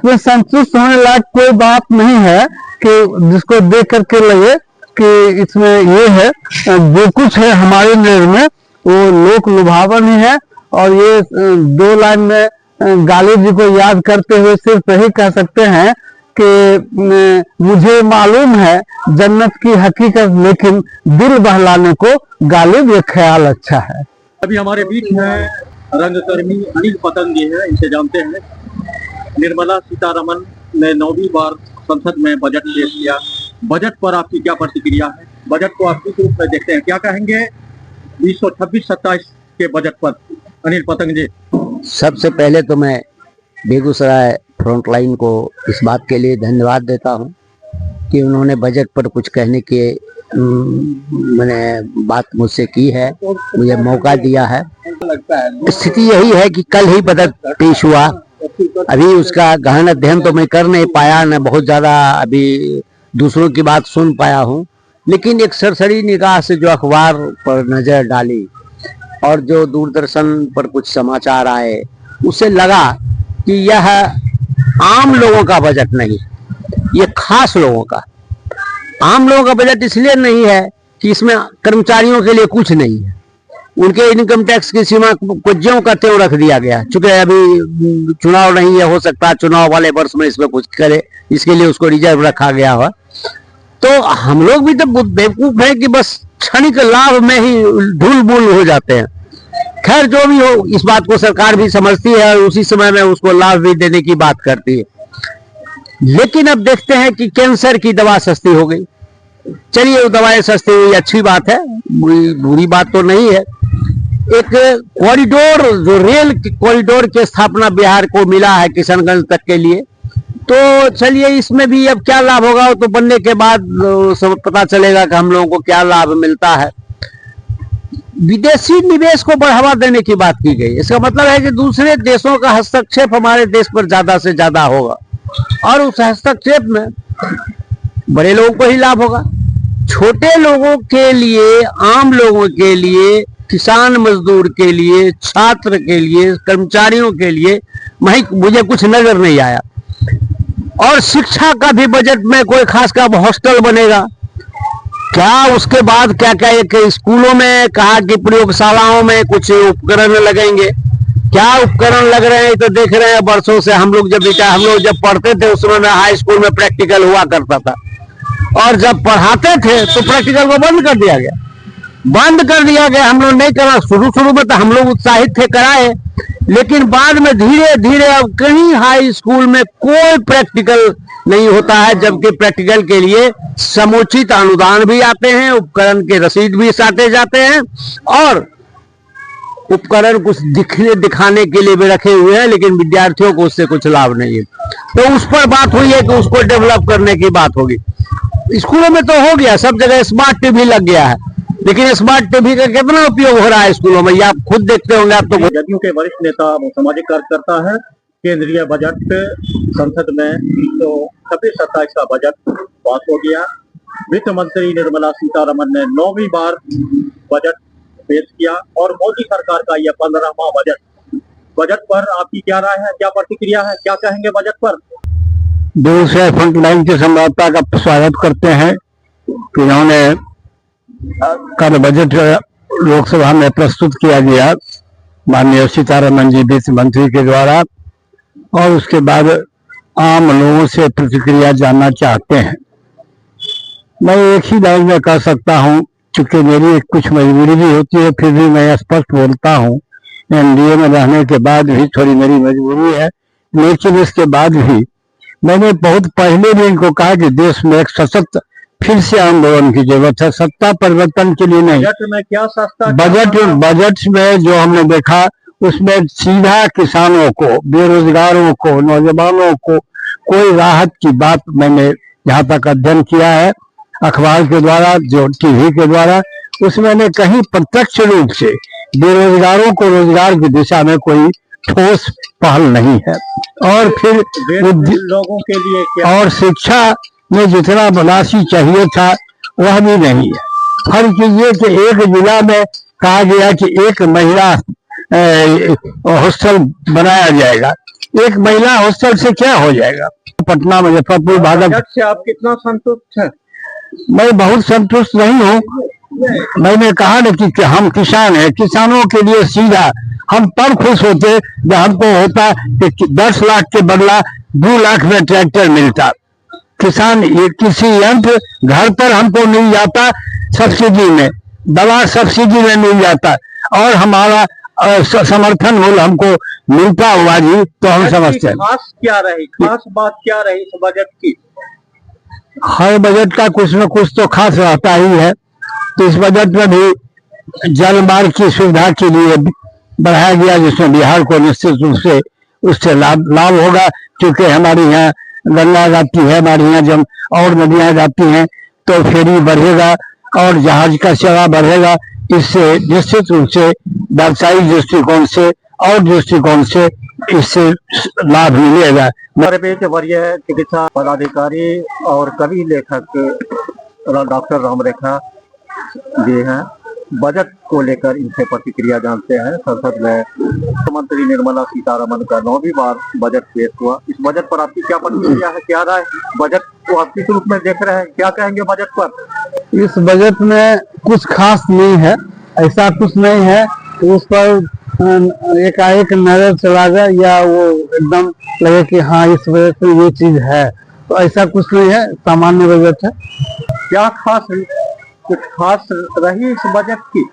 इसमें संतुष्ट होने लायक कोई बात नहीं है कि जिसको देख करके लगे कि इसमें ये है। जो कुछ है हमारे नजर में वो लोक लुभावन ही है। और ये 2 लाइन में गालिब जी को याद करते हुए सिर्फ यही कह सकते हैं कि मुझे मालूम है जन्नत की हकीकत, लेकिन दिल बहलाने को गालिब ये ख्याल अच्छा है। अभी हमारे बीच में रंगकर्मी अनिल पतंग जी हैं, इनसे जानते हैं। निर्मला सीतारमण ने 9वीं बार संसद में बजट पेश किया। बजट पर आपकी क्या प्रतिक्रिया है? बजट को आप किस रूप में देखते हैं? क्या कहेंगे 2026-27 के बजट पर अनिल पतंग जी? सबसे पहले तो मैं बेगूसराय फ्रंटलाइन को इस बात के लिए धन्यवाद देता हूं कि उन्होंने बजट पर कुछ कहने के मैंने बात मुझसे की है, मुझे मौका दिया है। स्थिति यही है कि कल ही बजट पेश हुआ। अभी उसका गहन अध्ययन तो मैं कर नहीं पाया, न बहुत ज्यादा अभी दूसरों की बात सुन पाया हूं, लेकिन एक सरसरी निगाह से जो अखबार पर नजर डाली और जो दूरदर्शन पर कुछ समाचार आए, उससे लगा कि यह आम लोगों का बजट नहीं, ये खास लोगों का। आम लोगों का बजट इसलिए नहीं है कि इसमें कर्मचारियों के लिए कुछ नहीं है, उनके इनकम टैक्स की सीमा को ज्यों का त्यों रख दिया गया। चूंकि अभी चुनाव नहीं है, हो सकता है चुनाव वाले वर्ष में इसमें कुछ करे, इसके लिए उसको रिजर्व रखा गया हुआ। तो हम लोग भी तो बेवकूफ है कि बस क्षणिक लाभ में ही ढूल मूल हो जाते हैं। खैर जो भी हो, इस बात को सरकार भी समझती है और उसी समय में उसको लाभ भी देने की बात करती है। लेकिन अब देखते हैं कि कैंसर की दवा सस्ती हो गई। चलिए वो दवाएं सस्ती हुई, अच्छी बात है, बुरी बात तो नहीं है। एक कॉरिडोर, जो रेल कॉरिडोर की स्थापना बिहार को मिला है किशनगंज तक के लिए, तो चलिए इसमें भी अब क्या लाभ होगा तो बनने के बाद सब पता चलेगा कि हम लोगों को क्या लाभ मिलता है। विदेशी निवेश को बढ़ावा देने की बात की गई। इसका मतलब है कि दूसरे देशों का हस्तक्षेप हमारे देश पर ज्यादा से ज्यादा होगा और उस हस्तक्षेप में बड़े लोगों को ही लाभ होगा। छोटे लोगों के लिए, आम लोगों के लिए, किसान मजदूर के लिए, छात्र के लिए, कर्मचारियों के लिए मुझे कुछ नजर नहीं आया। और शिक्षा का भी बजट में कोई खास का हॉस्टल बनेगा क्या? उसके बाद क्या क्या एक स्कूलों में कहा कि प्रयोगशालाओं में कुछ उपकरण लगेंगे। क्या उपकरण लग रहे हैं तो देख रहे हैं वर्षों से। हम लोग जब पढ़ते थे उस समय हाई स्कूल में प्रैक्टिकल हुआ करता था, और जब पढ़ाते थे तो प्रैक्टिकल को बंद कर दिया गया। हम लोग नहीं करा। शुरू में तो हम लोग उत्साहित थे, कराए, लेकिन बाद में धीरे धीरे अब कहीं हाई स्कूल में कोई प्रैक्टिकल नहीं होता है, जबकि प्रैक्टिकल के लिए समुचित अनुदान भी आते हैं, उपकरण के रसीद भी साटे जाते हैं और उपकरण कुछ दिखाने के लिए भी रखे हुए हैं, लेकिन विद्यार्थियों को उससे कुछ लाभ नहीं है। तो उस पर बात हुई है कि उसको डेवलप करने की बात होगी। स्कूलों में तो हो गया, सब जगह स्मार्ट टीवी लग गया है, लेकिन स्मार्ट टीवी का कितना उपयोग हो रहा है स्कूलों में, ये आप खुद देखते होंगे। आप तो जदयू के वरिष्ठ नेता सामाजिक कार्यकर्ता है। केंद्रीय बजट संसद में 2026-27 का बजट पास हो गया। वित्त मंत्री निर्मला सीतारमण ने 9वीं बार बजट पेश किया और मोदी सरकार का यह 15वां बजट पर आपकी क्या राय है, क्या प्रतिक्रिया है, क्या कहेंगे बजट पर? बेगूसराय फ्रंटलाइन के संवाददाता का स्वागत करते हैं कि उन्होंने कल बजट लोकसभा में प्रस्तुत किया गया माननीय सीतारमण जी वित्त मंत्री के द्वारा, और उसके बाद आम लोगों से प्रतिक्रिया जानना चाहते हैं। मैं एक ही लाइन में कह सकता हूं, चूंकि मेरी कुछ मजबूरी भी होती है, फिर भी मैं स्पष्ट बोलता हूं। एनडीए में रहने के बाद भी थोड़ी मेरी मजबूरी है, लेकिन इसके बाद भी मैंने बहुत पहले भी इनको कहा कि देश में एक सशक्त फिर से आंदोलन की जरूरत है, सत्ता परिवर्तन के लिए नहीं। बजट में क्या सस्ता? बजट में जो हमने देखा उसमें सीधा किसानों को, बेरोजगारों को, नौजवानों को कोई राहत की बात मैंने यहाँ तक अध्ययन किया है अखबार के द्वारा, जो टीवी के द्वारा, उसमें मैंने कहीं प्रत्यक्ष रूप से बेरोजगारों को रोजगार की दिशा में कोई ठोस पहल नहीं है। और फिर लोगों के लिए क्या? और शिक्षा में जितना राशि चाहिए था वह भी नहीं है। फर्क कीजिए कि एक जिला में कहा गया कि एक महिला हॉस्टल बनाया जाएगा, एक महिला हॉस्टल से क्या हो जाएगा। पटना, मुजफ्फरपुर, भागलपुर बजट से आप कितना संतुष्ट हैं? मैं बहुत संतुष्ट नहीं हूँ। मैंने कहा ना कि हम किसान हैं, किसानों के लिए सीधा हम तब खुश होते जब हमको होता कि 10 लाख के बदला 2 लाख में ट्रैक्टर मिलता। किसान ये किसी यंत्र घर पर हमको मिल जाता सब्सिडी में, दवा सब्सिडी में मिल जाता और हमारा समर्थन मूल्य हमको मिलता हुआ जी, तो हम समझते हैं। खास क्या रही, खास बात क्या रही इस बजट की? हर बजट का कुछ न कुछ तो खास रहता ही है। तो इस बजट में भी जल मार्ग की सुविधा के लिए बढ़ाया गया, जिसमें बिहार को निश्चित रूप से उससे लाभ होगा, क्योंकि हमारे यहाँ गंगा जाती है, हमारे यहाँ जब और नदियां जाती हैं तो फेरी बढ़ेगा और जहाज का सेवा बढ़ेगा। इससे निश्चित रूप से व्यवसायिक दृष्टिकोण से और दृष्टिकोण से इससे लाभ मिलेगा। हमारे बीच वरीय चिकित्सा पदाधिकारी और कवि लेखक डॉक्टर रामरेखा जी हैं। बजट को लेकर इनसे प्रतिक्रिया जानते हैं। संसद में वित्त मंत्री निर्मला सीतारमण का 9वीं बार बजट पेश हुआ। इस बजट पर आपकी क्या प्रतिक्रिया है, क्या राय? बजट को आप किस रूप में देख रहे हैं, क्या कहेंगे बजट पर? इस बजट में कुछ खास नहीं है, ऐसा कुछ नहीं है कि उस पर एकाएक नजर चला जाए या वो एकदम लगे कि हाँ इस वजह से ये चीज है, तो ऐसा कुछ नहीं है, सामान्य बजट है। क्या खास, कुछ खास रही इस बजट की?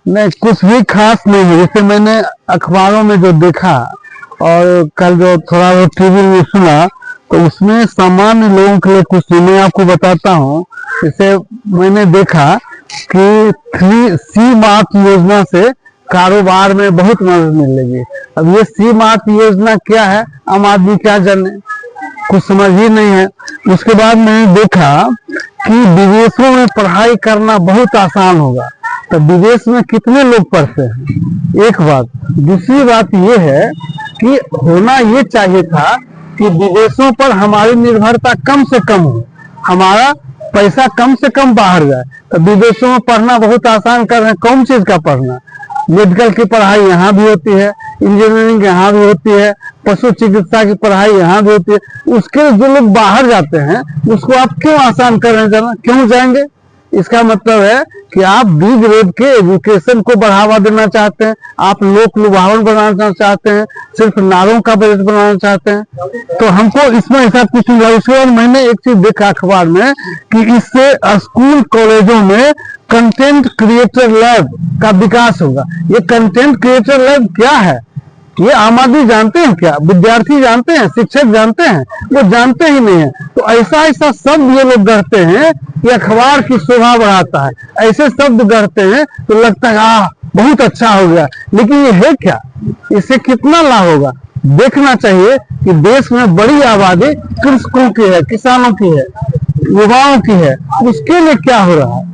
नहीं, कुछ भी खास नहीं है। जैसे मैंने अखबारों में जो देखा और कल जो थोड़ा बहुत टीवी में सुना, तो उसमें सामान्य लोगों के लिए कुछ नहीं। मैं आपको बताता हूँ। जैसे मैंने देखा कि 3C मार्ट योजना से कारोबार में बहुत मदद मिलेगी। अब ये C मार्ट योजना क्या है, आम आदमी क्या जाने, कुछ समझ ही नहीं है। उसके बाद मैंने देखा कि विदेशों में पढ़ाई करना बहुत आसान होगा। तो विदेश में कितने लोग पढ़ते हैं, एक बात। दूसरी बात ये है कि होना ये चाहिए था कि विदेशों पर हमारी निर्भरता कम से कम हो, हमारा पैसा कम से कम बाहर जाए। तो विदेशों में पढ़ना बहुत आसान कर रहे हैं। कौन चीज का पढ़ना? मेडिकल की पढ़ाई यहाँ भी होती है, इंजीनियरिंग यहाँ भी होती है, पशु चिकित्सा की पढ़ाई यहाँ भी होती है। उसके जो लोग बाहर जाते हैं उसको आप क्यों आसान कर रहे हैं जाना? क्यों जाएंगे? इसका मतलब है कि आप बी ग्रेड के एजुकेशन को बढ़ावा देना चाहते हैं, आप लोक लुभावन बनाना चाहते हैं, सिर्फ नारों का बजट बनाना चाहते हैं। तो हमको इसमें ऐसा कुछ नहीं। उसके बाद मैंने एक चीज देखा अखबार में कि इससे स्कूल कॉलेजों में कंटेंट क्रिएटर लैब का विकास होगा। ये कंटेंट क्रिएटर लैब क्या है, ये आम आदमी जानते हैं क्या? विद्यार्थी जानते हैं? शिक्षक जानते हैं? वो जानते ही नहीं है। तो ऐसा ऐसा शब्द ये लोग गढ़ते हैं कि अखबार की शोभा बढ़ाता है। ऐसे शब्द गढ़ते हैं तो लगता है बहुत अच्छा हो गया, लेकिन ये है क्या? इससे कितना लाभ होगा? देखना चाहिए कि देश में बड़ी आबादी कृषकों की है, किसानों की है, युवाओं की है। उसके लिए क्या हो रहा है?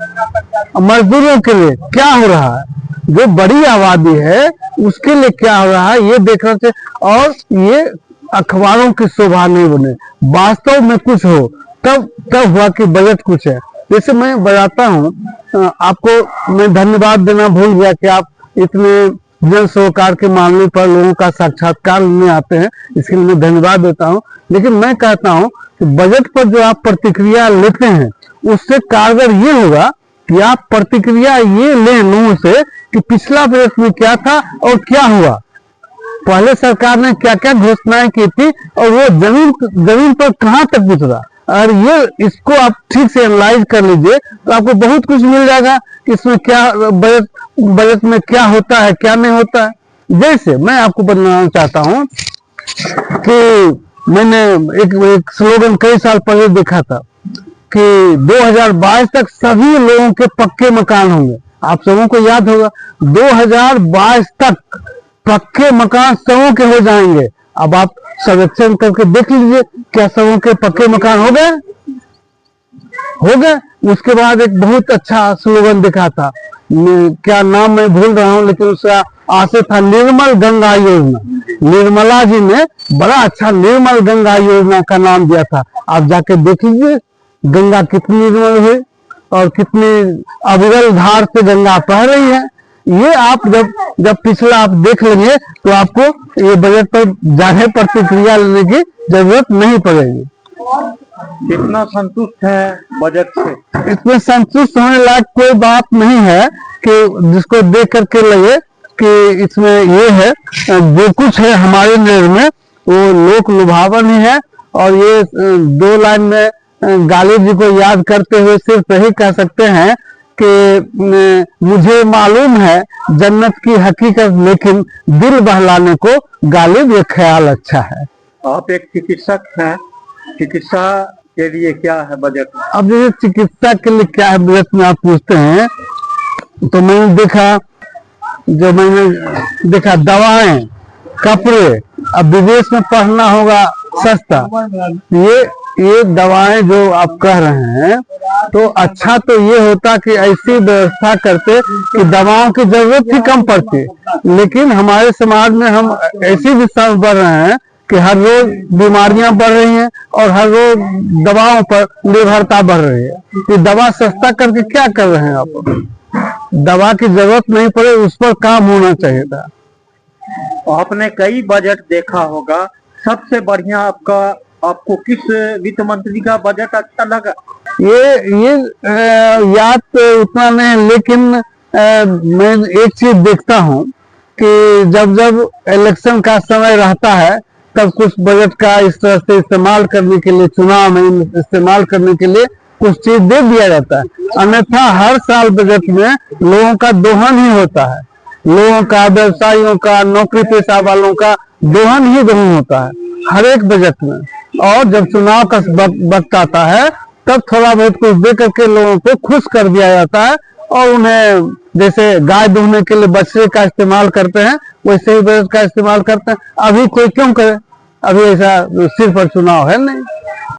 मजदूरों के लिए क्या हो रहा है? जो बड़ी आबादी है उसके लिए क्या हो रहा है, ये देखना चाहिए। और ये अखबारों की शोभा नहीं बने, वास्तव में कुछ हो तब हुआ कि बजट कुछ है। जैसे मैं बताता हूँ आपको, मैं धन्यवाद देना भूल गया कि आप इतने जन सरोकार के मामले पर लोगों का साक्षात्कार लेने आते हैं, इसके लिए मैं धन्यवाद देता हूँ। लेकिन मैं कहता हूँ कि बजट पर जो आप प्रतिक्रिया लेते हैं उससे कारगर ये होगा कि आप प्रतिक्रिया ये लें लोगों से कि पिछला बजट में क्या था और क्या हुआ, पहले सरकार ने क्या क्या घोषणाएं की थी और वो जमीन पर कहां तक उतरा। और ये इसको आप ठीक से एनालाइज कर लीजिए तो आपको बहुत कुछ मिल जाएगा कि इसमें क्या बजट में क्या होता है, क्या नहीं होता है। जैसे मैं आपको बताना चाहता हूं कि मैंने एक स्लोगन कई साल पहले देखा था कि 2022 तक सभी लोगों के पक्के मकान होंगे। आप सबों को याद होगा 2022 तक पक्के मकान सबों के हो जाएंगे। अब आप सर्वेक्षण करके देख लीजिए क्या सबों के पक्के मकान हो गए? हो गए। उसके बाद एक बहुत अच्छा स्लोगन दिखा था, क्या नाम मैं भूल रहा हूं, लेकिन उसका आशय था निर्मल गंगा योजना। निर्मला जी ने बड़ा अच्छा निर्मल गंगा योजना का नाम दिया था। आप जाके देख लीजिए गंगा कितनी निर्मल हुई और कितनी अविरल धार से गंगा बह रही है। ये आप जब पिछला आप देख लेंगे तो आपको ये बजट पर जाने प्रतिक्रिया लेने की जरूरत नहीं पड़ेगी। कितना संतुष्ट है बजट से? इसमें संतुष्ट होने लायक कोई बात नहीं है कि जिसको देख करके लगे कि इसमें ये है। जो कुछ है हमारे नजर में वो लोक लुभावन ही है। और ये 2 लाइन में गालिब जी को याद करते हुए सिर्फ यही कह सकते हैं कि मुझे मालूम है जन्नत की हकीकत, लेकिन दिल बहलाने को गालिब ये ख्याल अच्छा है। आप एक चिकित्सक हैं, चिकित्सा के लिए क्या है बजट? अब जैसे चिकित्सा के लिए क्या है बजट में आप पूछते हैं, तो मैंने देखा दवाएं, कपड़े, अब विदेश में पढ़ना होगा सस्ता, ये दवाएं जो आप कह रहे हैं, तो अच्छा तो ये होता कि ऐसी व्यवस्था करते कि दवाओं की जरूरत ही कम पड़ती। लेकिन हमारे समाज में हम ऐसी दिशा में बढ़ रहे हैं कि हर रोज बीमारियां बढ़ रही हैं और हर रोज दवाओं पर निर्भरता बढ़ रही है। कि दवा सस्ता करके क्या कर रहे हैं आप? दवा की जरूरत नहीं पड़े उस पर काम होना चाहिए था। आपने कई बजट देखा होगा, सबसे बढ़िया आपको किस वित्त मंत्री का बजट अच्छा लगा? ये याद तो उतना नहीं, लेकिन मैं एक चीज देखता हूँ कि जब इलेक्शन का समय रहता है तब कुछ बजट का इस तरह से इस्तेमाल करने के लिए, चुनाव में इस्तेमाल करने के लिए कुछ चीज दे दिया जाता है। अन्यथा हर साल बजट में लोगों का दोहन ही होता है, लोगों का, व्यवसायियों का, नौकरी पेशा वालों का दोहन ही दोहन होता है हर एक बजट में। और जब चुनाव का वक्त आता है तब थोड़ा बहुत कुछ दे करके लोगों को खुश कर दिया जाता है और उन्हें जैसे गाय दूहने के लिए बछड़े का इस्तेमाल करते हैं वैसे ही बजट का इस्तेमाल करते हैं। अभी कोई क्यों करे? अभी ऐसा सिर पर चुनाव है नहीं।